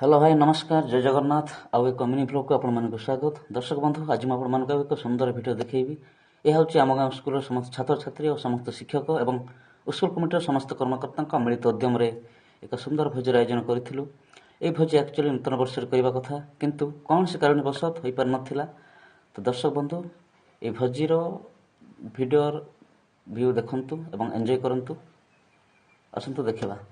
Hello भाई नमस्कार जय जगन्नाथ आउ एक मिनी ब्लॉग को आपण स्वागत दर्शक बंधु आज मुझे एक सुंदर भिडियो देखी यह हूँ आम गाँव स्कूल समस्त छात्र छात्री और समस्त शिक्षक और स्कूल कमिटर समस्त कर्मकर्ता मिलित उद्यम एक सुंदर भोजर आयोजन करूँ। ये भोज एक्चुअली नूतन वर्ष करने कथा किंतु कौन से कारणवश हो पार नाला। तो दर्शक बंधु ये भोजर भिडियो व्यू देखु और एंजॉय करूँ। आसतु देखा।